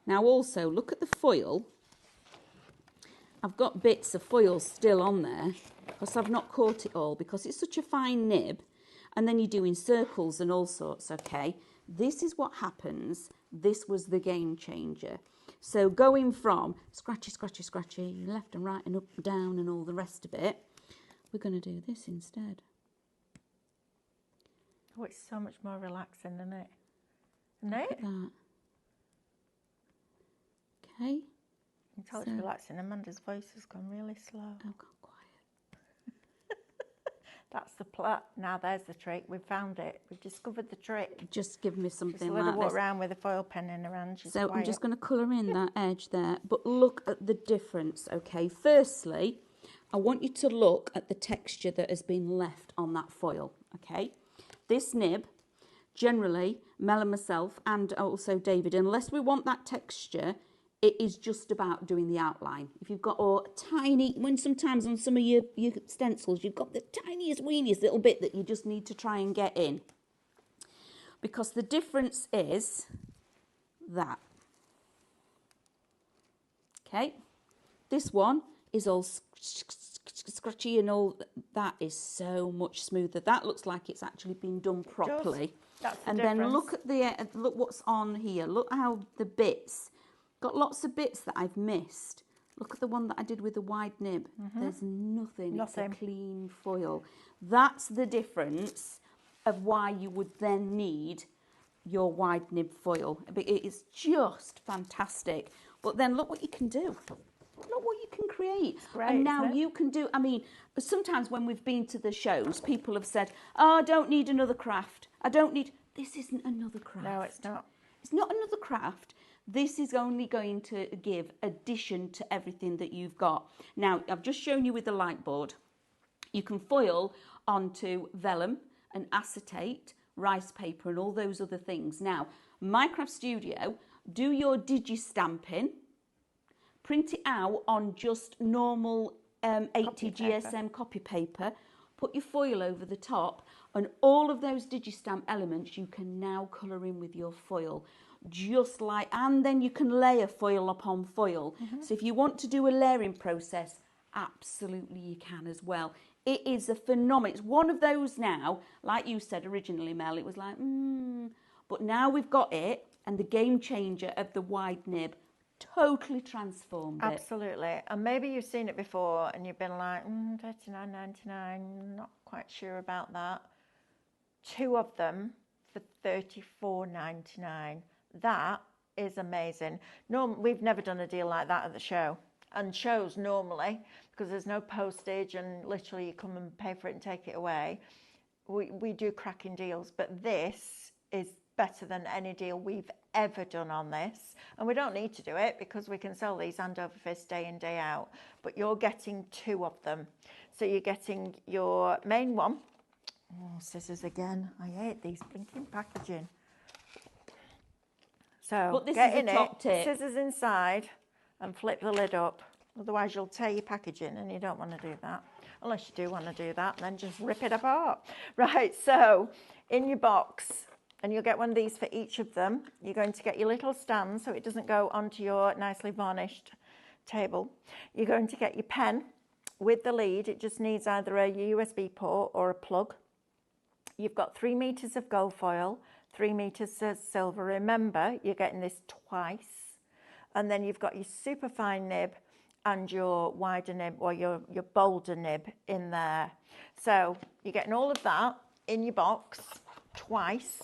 Now also, look at the foil. I've got bits of foil still on there because I've not caught it all because it's such a fine nib, and then you're doing circles and all sorts. Okay, this is what happens. This was the game changer. So going from scratchy, scratchy, scratchy, left and right and up and down and all the rest of it, we're going to do this instead. Oh, it's so much more relaxing, isn't it? Isn't Look it? at that. Okay. You can tell it's So- relaxing. Amanda's voice has gone really slow. Oh, got quiet. That's the plot. Now there's the trick. We've found it. We've discovered the trick. Just give me Just something let her like walk this. around with a foil pen in her hand. She's So quiet. I'm just going to colour in that edge there. But look at the difference, okay? Firstly, I want you to look at the texture that has been left on that foil, okay? This nib, generally, Mel and myself, and also David, unless we want that texture, it is just about doing the outline. If you've got a tiny, when sometimes on some of your stencils, you've got the tiniest, weeniest little bit that you just need to try and get in. Because the difference is that. Okay, this one is all scratchy and all that is so much smoother. That looks like it's actually been done properly. That's the And difference. then look at the look what's on here. Look how the bits got lots of bits that I've missed. Look at the one that I did with the wide nib. There's nothing. Nothing. It's a clean foil. That's the difference of why you would then need your wide nib foil. It is just fantastic. But then look what you can do. Look what you can create. great, And now isn't it? you can do, I mean, sometimes when we've been to the shows, people have said, oh, I don't need another craft. I don't need, this isn't another craft. No, it's not. It's not another craft. This is only going to give addition to everything that you've got. Now, I've just shown you with the light board. You can foil onto vellum and acetate, rice paper and all those other things. Now, Minecraft Studio, do your digi-stamping, print it out on just normal 80 Copy paper. GSM copy paper, put your foil over the top, and all of those digi-stamp elements you can now colour in with your foil. Just like, and then you can layer foil upon foil. So if you want to do a layering process, absolutely you can as well. It is a phenomenon. It's one of those now, like you said originally, Mel, it was like, but now we've got it, and the game changer of the wide nib totally transformed it. Absolutely. And maybe you've seen it before and you've been like, $39.99, not quite sure about that. 2 of them for $34.99. That is amazing. We've never done a deal like that at the show. And shows normally, because there's no postage and literally you come and pay for it and take it away, we do cracking deals. But this is better than any deal we've ever done on this. And we don't need to do it because we can sell these hand over fist day in, day out. But you're getting 2 of them. So you're getting your main one. Oh, scissors again. I hate these blinking packaging. So But this get is a in top it, tip. scissors inside and flip the lid up. Otherwise you'll tear your packaging and you don't want to do that. Unless you do want to do that, then just rip it apart. Right, so in your box, and you'll get one of these for each of them, you're going to get your little stand so it doesn't go onto your nicely varnished table. You're going to get your pen with the lead. It just needs either a USB port or a plug. You've got 3 meters of gold foil, 3 meters of silver. Remember, you're getting this twice. And then you've got your super fine nib and your wider nib or your bolder nib in there. So you're getting all of that in your box twice.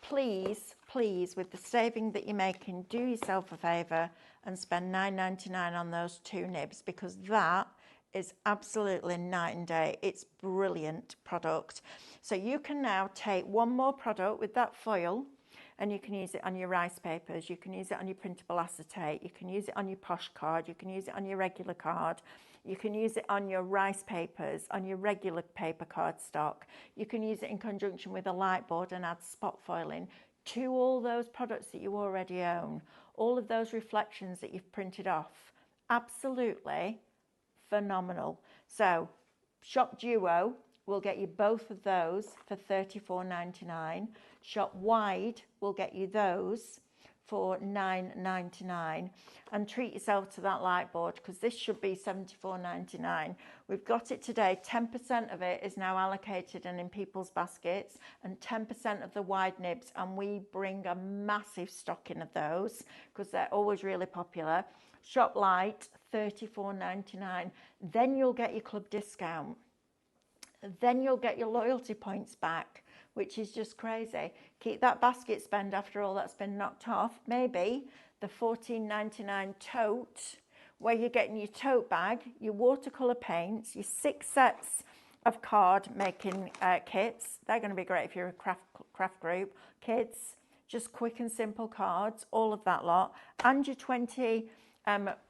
Please, please, with the saving that you're making, do yourself a favour and spend $9.99 on those 2 nibs, because that is absolutely night and day. It's brilliant product. So you can now take one more product with that foil and you can use it on your rice papers, you can use it on your printable acetate, you can use it on your posh card, you can use it on your regular card, you can use it on your rice papers, on your regular paper cardstock, you can use it in conjunction with a light board and add spot foiling to all those products that you already own, all of those reflections that you've printed off. Absolutely phenomenal. So Shop Duo will get you both of those for $34.99. Shop Wide will get you those for $9.99, and treat yourself to that light board because this should be $74.99. We've got it today. 10% of it is now allocated and in people's baskets, and 10% of the wide nibs, and we bring a massive stock in of those because they're always really popular. Shop light, $34.99. Then you'll get your club discount. Then you'll get your loyalty points back, which is just crazy. Keep that basket spend after all that's been knocked off. Maybe the $14.99 tote, where you're getting your tote bag, your watercolour paints, your 6 sets of card making kits. They're going to be great if you're a craft group. Kids, just quick and simple cards, all of that lot. And your 20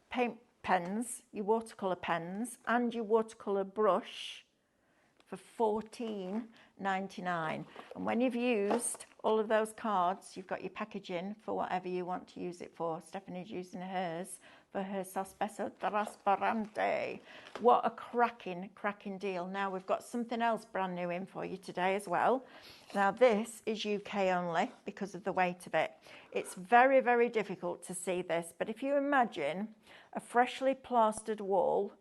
paint pens, your watercolour pens, and your watercolour brush for $14.99. And when you've used all of those cards, you've got your packaging for whatever you want to use it for. Stephanie's using hers for her Sospeso Trasparente. What a cracking deal. Now we've got something else brand new in for you today as well. Now this is UK only because of the weight of it. It's very, very difficult to see this, but if you imagine a freshly plastered wall,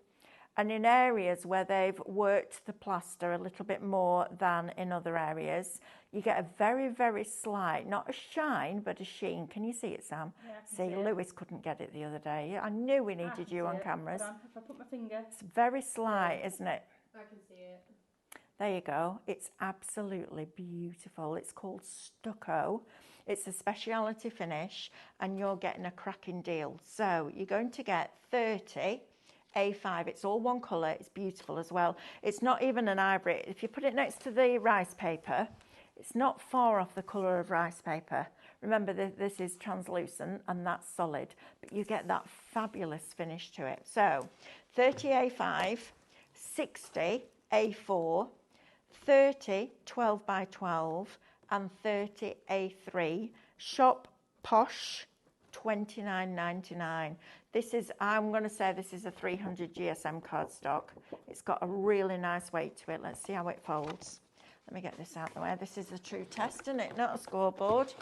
and in areas where they've worked the plaster a little bit more than in other areas, you get a very, very slight, not a shine, but a sheen. Can you see it, Sam? Yeah, I can see Lewis couldn't get it the other day. I knew we needed you on cameras. If I put my finger. It's very slight, isn't it? I can see it. There you go. It's absolutely beautiful. It's called stucco. It's a speciality finish, and you're getting a cracking deal. So you're going to get 30 A5. It's all one colour. It's beautiful as well. It's not even an ivory. If you put it next to the rice paper, it's not far off the colour of rice paper. Remember, this is translucent and that's solid, but you get that fabulous finish to it. So 30 A5, 60 A4, 30 12 by 12, and 30 A3. Shop Posh, $29.99. This is, I'm going to say this is a 300 GSM cardstock. It's got a really nice weight to it. Let's see how it folds. Let me get this out of the way. This is a true test, isn't it? Not a scoreboard.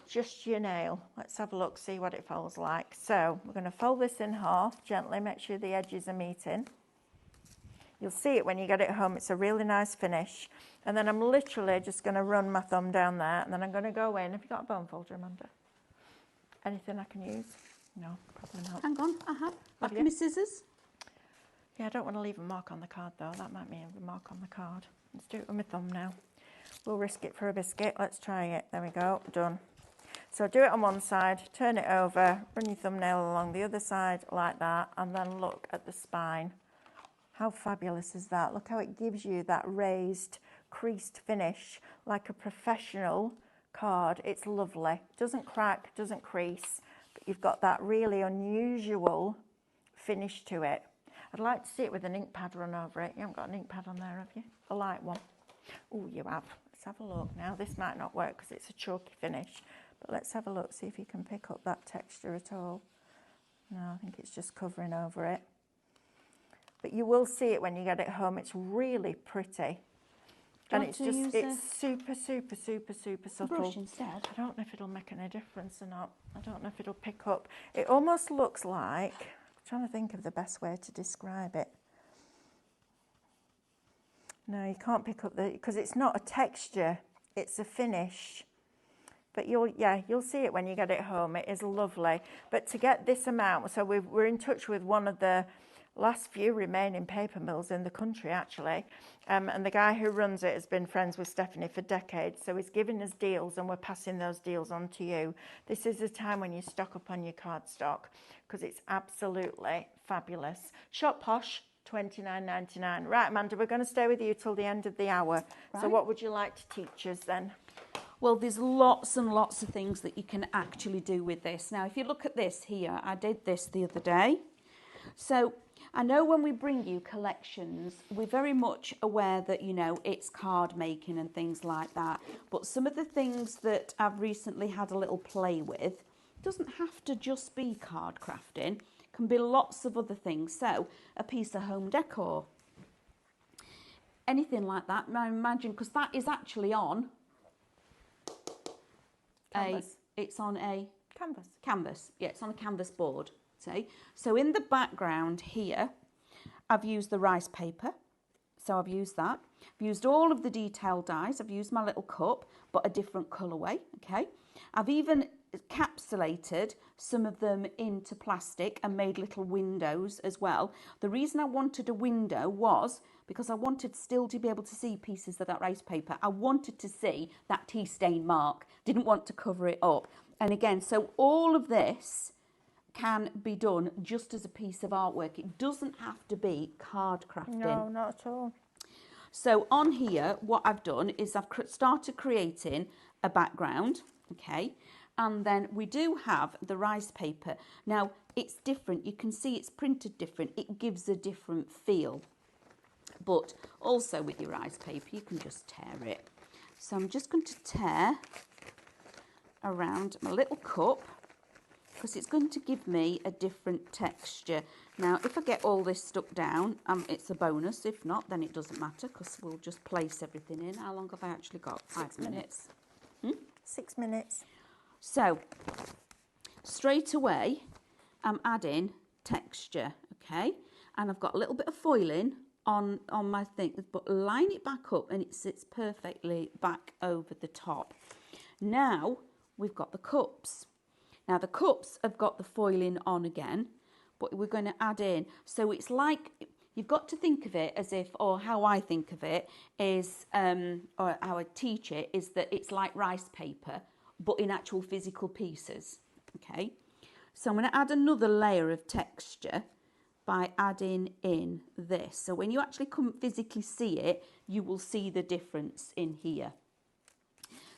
Just your nail. Let's have a look, see what it folds like. So we're going to fold this in half gently, make sure the edges are meeting. You'll see it when you get it home. It's a really nice finish. And then I'm literally just going to run my thumb down there, and then I'm going to go in. Have you got a bone folder, Amanda? Anything I can use? No, probably not. Hang on, I have. Back you? of my scissors. Yeah, I don't want to leave a mark on the card though. That might mean a mark on the card. Let's do it with my thumb now. We'll risk it for a biscuit. Let's try it. There we go. Done. So do it on one side, turn it over, run your thumbnail along the other side like that, and then look at the spine. How fabulous is that? Look how it gives you that raised, creased finish like a professional card. It's lovely. Doesn't crack, doesn't crease, but you've got that really unusual finish to it. I'd like to see it with an ink pad run over it. You haven't got an ink pad on there, have you? A light one. Oh, you have. Let's have a look now. This might not work because it's a chalky finish, but let's have a look, see if you can pick up that texture at all. No, I think it's just covering over it. But you will see it when you get it home. It's really pretty. And it's just, it's super, super, super, super subtle. Brush instead. I don't know if it'll make any difference or not. I don't know if it'll pick up. It almost looks like, I'm trying to think of the best way to describe it. No, you can't pick up because it's not a texture, it's a finish. But you'll see it when you get it home. It is lovely. But to get this amount, so we're in touch with one of the last few remaining paper mills in the country, actually. And the guy who runs it has been friends with Stephanie for decades. So he's giving us deals and we're passing those deals on to you. This is the time when you stock up on your cardstock because it's absolutely fabulous. Shop Posh, $29.99. Right, Amanda, we're going to stay with you till the end of the hour. Right. So what would you like to teach us then? Well, there's lots and lots of things that you can actually do with this. Now, if you look at this here, I did this the other day. So I know when we bring you collections, we're very much aware that, you know, it's card making and things like that. But some of the things that I've recently had a little play with doesn't have to just be card crafting. Can be lots of other things. So a piece of home decor, anything like that. Now imagine, because that is actually on Canvas. it's on a Canvas. Yeah, it's on a canvas board. See? So in the background here, I've used the rice paper. So I've used that. I've used all of the detail dies. I've used my little cup, but a different colourway, okay? I've even encapsulated some of them into plastic and made little windows as well. The reason I wanted a window was because I wanted still to be able to see pieces of that rice paper. I wanted to see that tea stain mark. Didn't want to cover it up. And again, so all of this can be done just as a piece of artwork. It doesn't have to be card crafting. No, not at all. So on here, what I've done is I've started creating a background, okay? And then we do have the rice paper. Now, it's different. You can see it's printed different. It gives a different feel. But also with your rice paper, you can just tear it. So I'm just going to tear around my little cup, because it's going to give me a different texture. Now, if I get all this stuck down, it's a bonus. If not, then it doesn't matter, because we'll just place everything in. How long have I actually got? 5 minutes. 6 minutes. So, straight away, I'm adding texture, okay? And I've got a little bit of foiling on my thing, but line it back up and it sits perfectly back over the top. Now, we've got the cups. Now, the cups have got the foiling on again, but we're going to add in. So it's like, you've got to think of it as if, or how I think of it is, or how I teach it, is that it's like rice paper, but in actual physical pieces, okay? So I'm going to add another layer of texture by adding in this. So when you actually come physically see it, you will see the difference in here.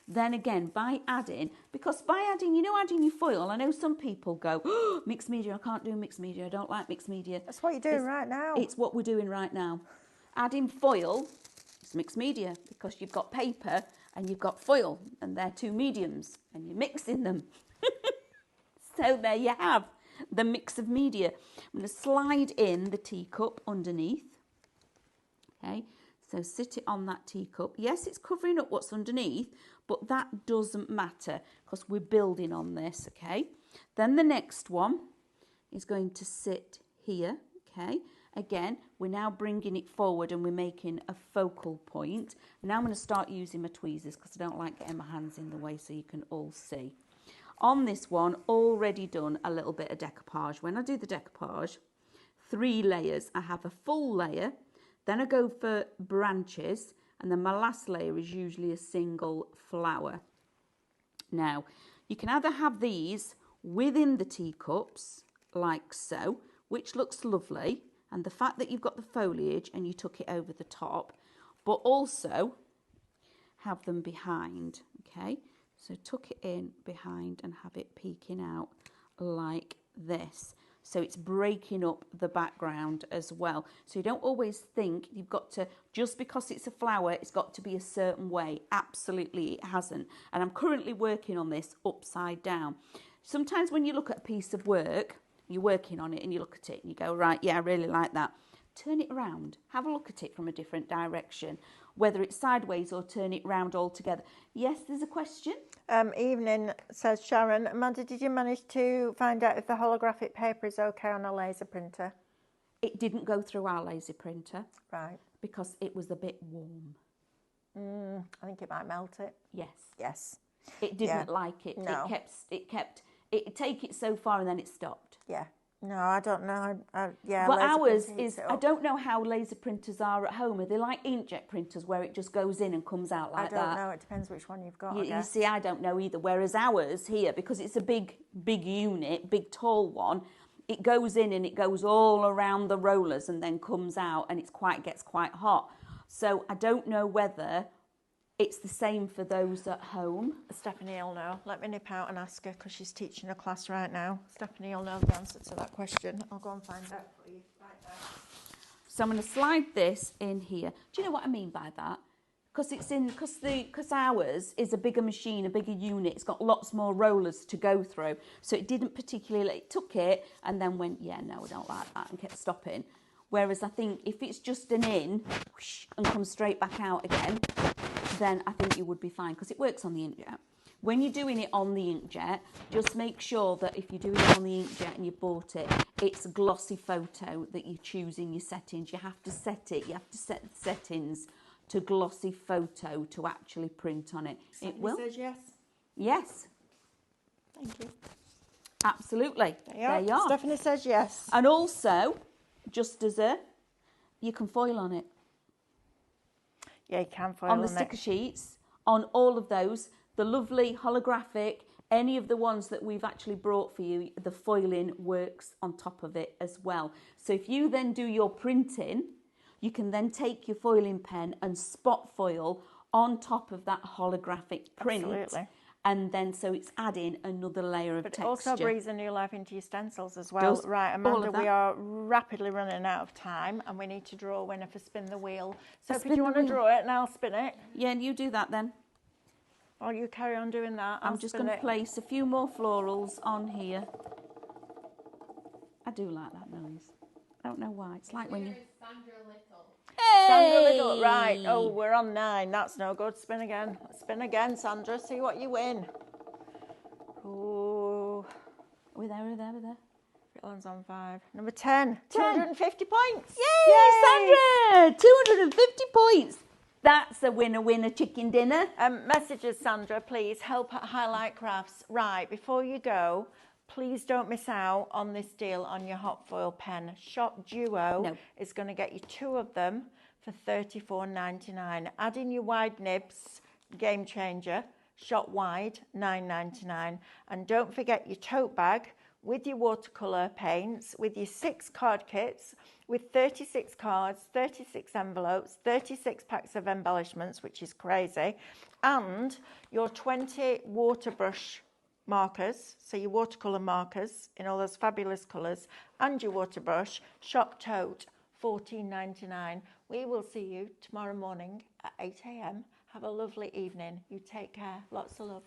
Then again, by adding, you know, adding your foil, I know some people go, oh, mixed media, I can't do mixed media, I don't like mixed media. That's what you're doing right now. It's what we're doing right now. Adding foil, it's mixed media, because you've got paper and you've got foil, and they're two mediums, and you're mixing them. So there you have the mix of media. I'm going to slide in the teacup underneath, okay? So sit it on that teacup. Yes, it's covering up what's underneath, but that doesn't matter because we're building on this, okay? Then the next one is going to sit here, okay? Again, we're now bringing it forward and we're making a focal point. Now I'm going to start using my tweezers because I don't like getting my hands in the way so you can all see. On this one, already done a little bit of decoupage. When I do the decoupage, 3 layers. I have a full layer, then I go for branches, and then my last layer is usually a single flower. Now, you can either have these within the teacups, like so, which looks lovely, and the fact that you've got the foliage and you took it over the top, but also have them behind, okay? So tuck it in behind and have it peeking out like this. So it's breaking up the background as well. So you don't always think you've got to, just because it's a flower, it's got to be a certain way. Absolutely, it hasn't. And I'm currently working on this upside down. Sometimes when you look at a piece of work, you're working on it and you look at it and you go, right, yeah, I really like that. Turn it around. Have a look at it from a different direction, whether it's sideways or turn it round altogether. Yes, there's a question? Evening, says Sharon. Amanda, did you manage to find out if the holographic paper is okay on a laser printer? It didn't go through our laser printer. Right. Because it was a bit warm. I think it might melt it. Yes. Yes. It didn't like it. No. It take it so far and then it stopped. Yeah. No, I don't know. Yeah. But laser ours printer heats is, it I up. don't know how laser printers are at home. Are they like inkjet printers where it just goes in and comes out like that? I don't know. It depends which one you've got. You see, I don't know either. Whereas ours here, because it's a big unit, big tall one, it goes in and it goes all around the rollers and then comes out and gets quite hot. So I don't know whether it's the same for those at home. Stephanie will know. Let me nip out and ask her because she's teaching a class right now. Stephanie will know the answer to that question. I'll go and find out for you right now. So I'm going to slide this in here. Do you know what I mean by that? Because ours is a bigger machine, a bigger unit. It's got lots more rollers to go through. So it didn't particularly, it took it and then went, yeah, no, I don't like that, and kept stopping. Whereas I think if it's just an in, whoosh, and comes straight back out again, then I think you would be fine because it works on the inkjet. when you're doing it on the inkjet, just make sure that if you're doing it on the inkjet and you bought it, it's a glossy photo that you choose in your settings. You have to set it, you have to set the settings to glossy photo to actually print on it. It will. Says yes. Yes, Thank you. absolutely. There you are. Stephanie says yes. And also, just as you can foil on it. Yeah, you can foil On the it. sticker sheets, on all of those, the lovely holographic, any of the ones that we've actually brought for you, the foiling works on top of it as well. So if you then do your printing, you can then take your foiling pen and spot foil on top of that holographic print. Absolutely. And then so it's adding another layer of But it texture. also breathes a new life into your stencils as well. Does Right, all Amanda, of we that. are rapidly running out of time and we need to draw a winner for Spin the Wheel. So if Spin you the want to wheel. draw it and I'll spin it, Yeah, and you do that then. or you carry on doing that, I'm I'll just spin going to it. place a few more florals on here. I do like that noise. I don't know why. It's like when you... Sandra Little. Sandra Little, right. Oh, we're on 9. That's no good. Spin again. Spin again, Sandra. See what you win. Ooh. We're there, we're there, we're there. Fitland's on 5. Number 10. 250 points. Yay, Sandra! 250 points. That's a winner chicken dinner. Messages, Sandra, please. Help at Highlight Crafts. Right, before you go, please don't miss out on this deal on your hot foil pen. Shop Duo No. is going to get you 2 of them for $34.99. Add in your wide nibs, game changer. Shot wide, $9.99. And don't forget your tote bag with your watercolour paints, with your 6 card kits, with 36 cards, 36 envelopes, 36 packs of embellishments, which is crazy, and your 20 water brush markers, so your watercolour markers in all those fabulous colours, and your water brush. Shop tote, $14.99. We will see you tomorrow morning at 8 a.m. Have a lovely evening. You take care. Lots of love.